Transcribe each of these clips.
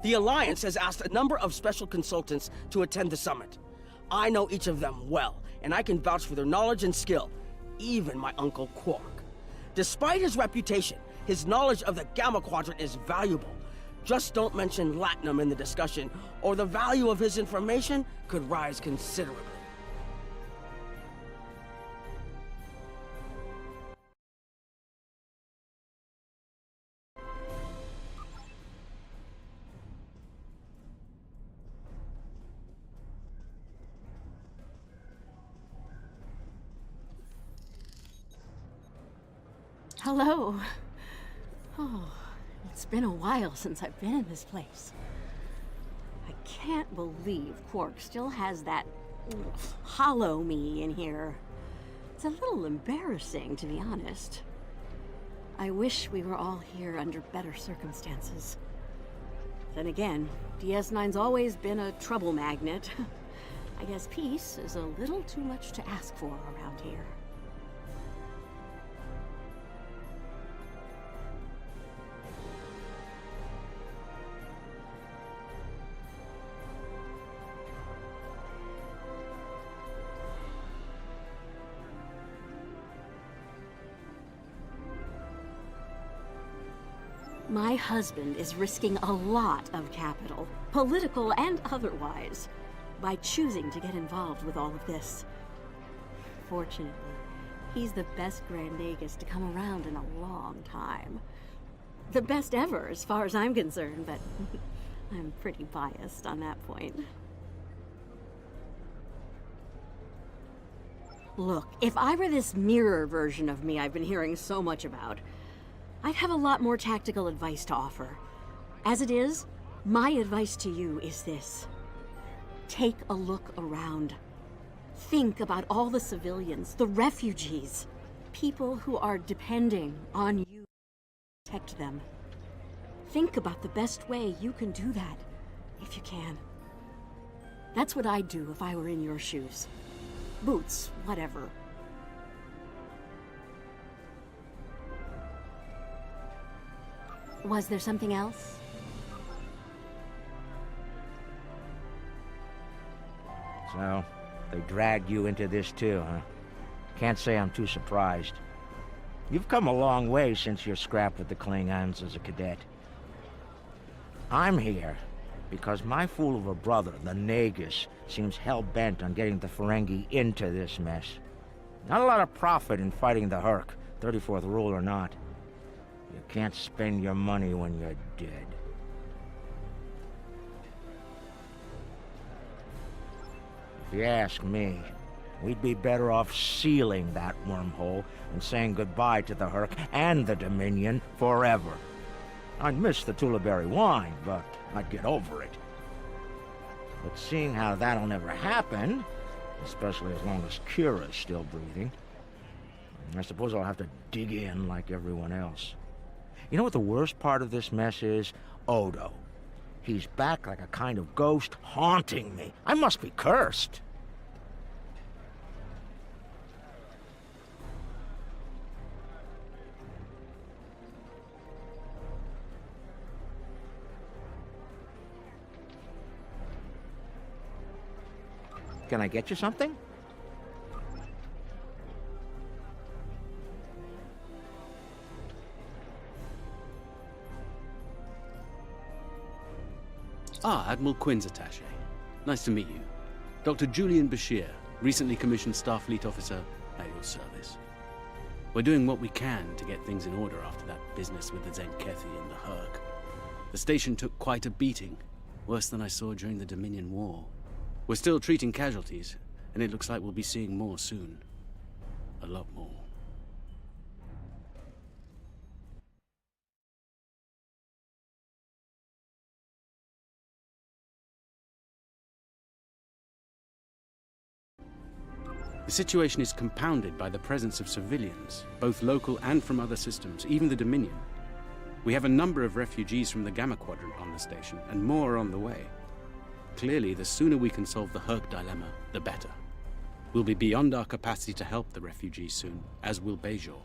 The Alliance has asked a number of special consultants to attend the summit. I know each of them well, and I can vouch for their knowledge and skill, even my Uncle Quark. Despite his reputation, his knowledge of the Gamma Quadrant is valuable. Just don't mention Latinum in the discussion, or the value of his information could rise considerably. Hello. Oh, it's been a while since I've been in this place. I can't believe Quark still has that hollow me in here. It's a little embarrassing, to be honest. I wish we were all here under better circumstances. Then again, DS9's always been a trouble magnet. I guess peace is a little too much to ask for around here. My husband is risking a lot of capital, political and otherwise, by choosing to get involved with all of this. Fortunately, he's the best Grand Nagus to come around in a long time. The best ever, as far as I'm concerned, but I'm pretty biased on that point. Look, if I were this mirror version of me I've been hearing so much about, I'd have a lot more tactical advice to offer. As it is, my advice to you is this. Take a look around. Think about all the civilians, the refugees, people who are depending on you to protect them. Think about the best way you can do that, if you can. That's what I'd do if I were in your shoes. Boots, whatever. Was there something else? So, they dragged you into this too, huh? Can't say I'm too surprised. You've come a long way since your scrap with the Klingons as a cadet. I'm here because my fool of a brother, the Nagus, seems hell-bent on getting the Ferengi into this mess. Not a lot of profit in fighting the Herc, 34th rule or not. You can't spend your money when you're dead. If you ask me, we'd be better off sealing that wormhole and saying goodbye to the Herc and the Dominion forever. I'd miss the Tullaberry wine, but I'd get over it. But seeing how that'll never happen, especially as long as Kira's still breathing, I suppose I'll have to dig in like everyone else. You know what the worst part of this mess is? Odo. He's back like a kind of ghost haunting me. I must be cursed. Can I get you something? Ah, Admiral Quinn's attaché. Nice to meet you. Dr. Julian Bashir, recently commissioned Starfleet officer at your service. We're doing what we can to get things in order after that business with the Zenkethi and the Herc. The station took quite a beating, worse than I saw during the Dominion War. We're still treating casualties, and it looks like we'll be seeing more soon. A lot more. The situation is compounded by the presence of civilians, both local and from other systems, even the Dominion. We have a number of refugees from the Gamma Quadrant on the station, and more are on the way. Clearly, the sooner we can solve the Herc dilemma, the better. We'll be beyond our capacity to help the refugees soon, as will Bajor.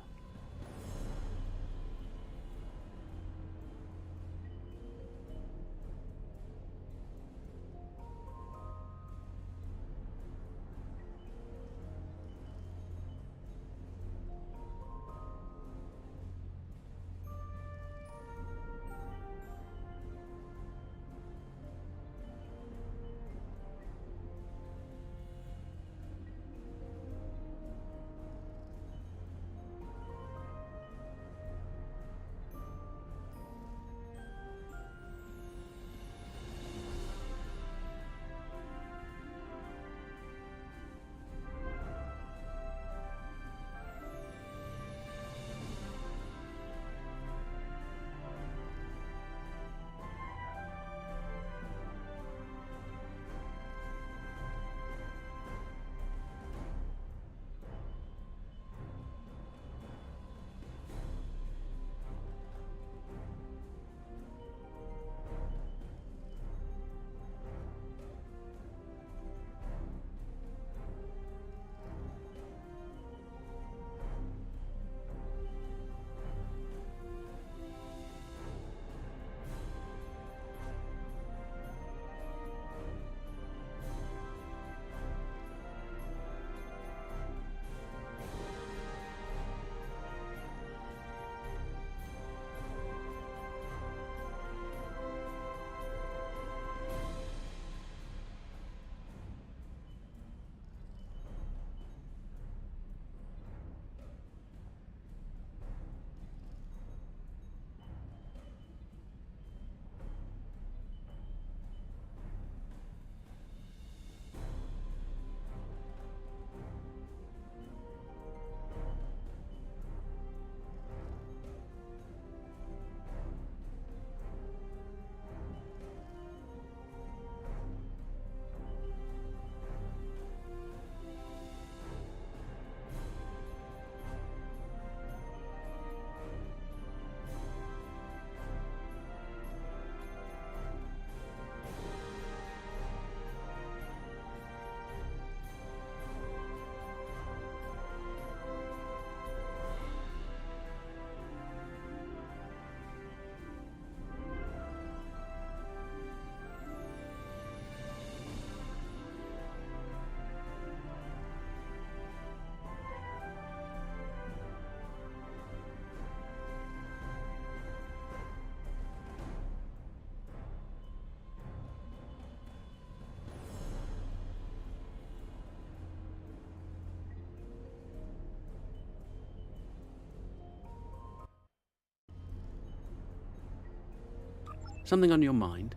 Something on your mind?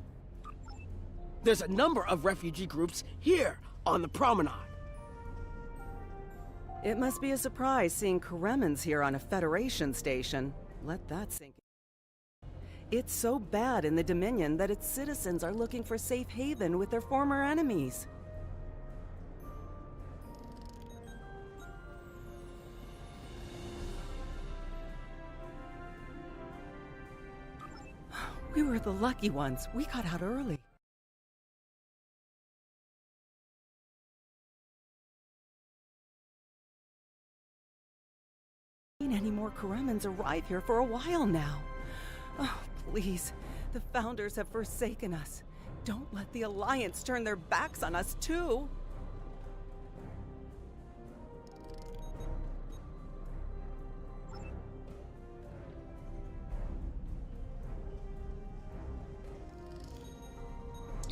There's a number of refugee groups here on the promenade. It must be a surprise seeing Kremens here on a Federation station. Let that sink in. It's so bad in the Dominion that its citizens are looking for safe haven with their former enemies. We were the lucky ones. We got out early. Any more Kremens arrive here for a while now. Oh, please. The Founders have forsaken us. Don't let the Alliance turn their backs on us, too.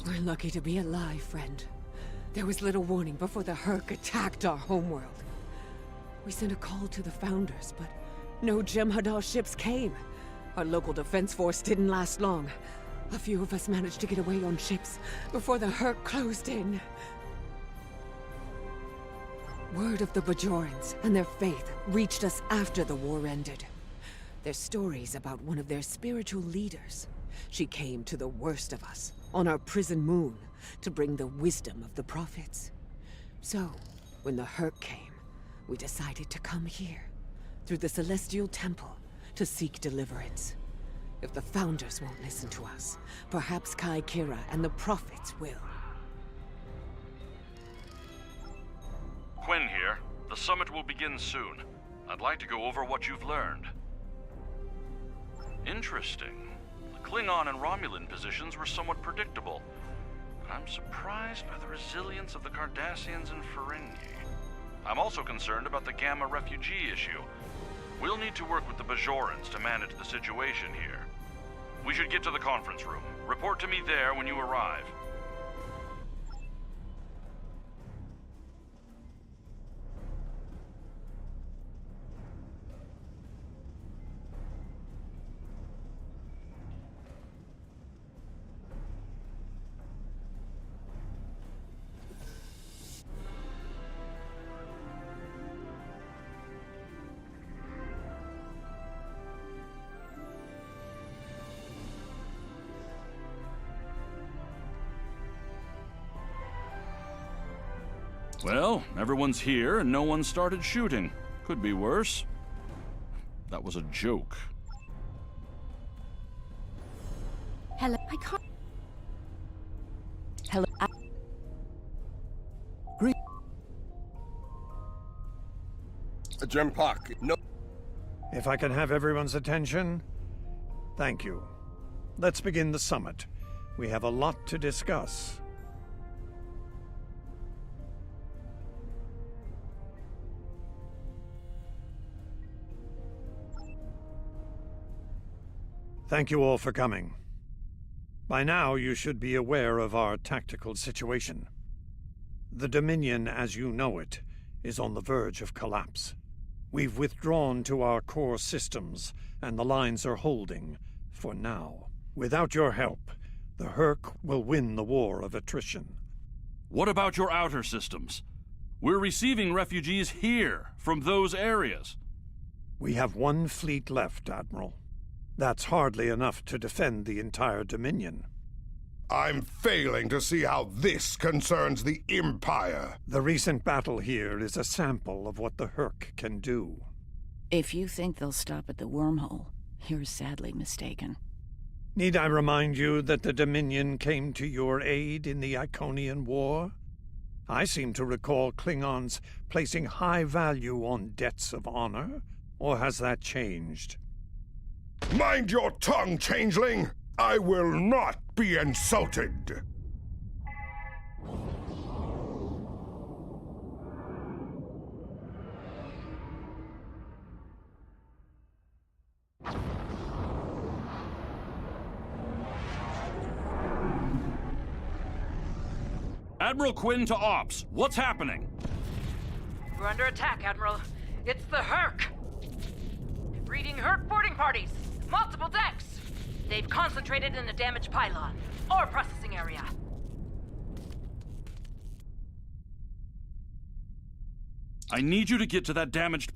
We're lucky to be alive, friend. There was little warning before the Hurk attacked our homeworld. We sent a call to the Founders, but no Jem'Hadar ships came. Our local defense force didn't last long. A few of us managed to get away on ships before the Hurk closed in. Word of the Bajorans and their faith reached us after the war ended. Their stories about one of their spiritual leaders. She came to the worst of us, on our prison moon, to bring the wisdom of the prophets. So, when the Hurk came, we decided to come here, through the Celestial Temple, to seek deliverance. If the Founders won't listen to us, perhaps Kai Kira and the prophets will. Quinn here. The summit will begin soon. I'd like to go over what you've learned. Interesting. The Klingon and Romulan positions were somewhat predictable. But I'm surprised by the resilience of the Cardassians and Ferengi. I'm also concerned about the Gamma refugee issue. We'll need to work with the Bajorans to manage the situation here. We should get to the conference room. Report to me there when you arrive. Well, everyone's here and no one started shooting. Could be worse. That was a joke. Hello, I can't. Hello, Gem Park, no. If I can have everyone's attention, thank you. Let's begin the summit. We have a lot to discuss. Thank you all for coming. By now, you should be aware of our tactical situation. The Dominion, as you know it, is on the verge of collapse. We've withdrawn to our core systems, and the lines are holding, for now. Without your help, the Hurk will win the war of attrition. What about your outer systems? We're receiving refugees here, from those areas. We have one fleet left, Admiral. That's hardly enough to defend the entire Dominion. I'm failing to see how this concerns the Empire. The recent battle here is a sample of what the Hurk can do. If you think they'll stop at the wormhole, you're sadly mistaken. Need I remind you that the Dominion came to your aid in the Iconian War? I seem to recall Klingons placing high value on debts of honor, or has that changed? Mind your tongue, changeling! I will not be insulted! Admiral Quinn to Ops. What's happening? We're under attack, Admiral. It's the Hurk! Reading Hurk boarding parties! Multiple decks! They've concentrated in the damaged pylon. Ore processing area. I need you to get to that damaged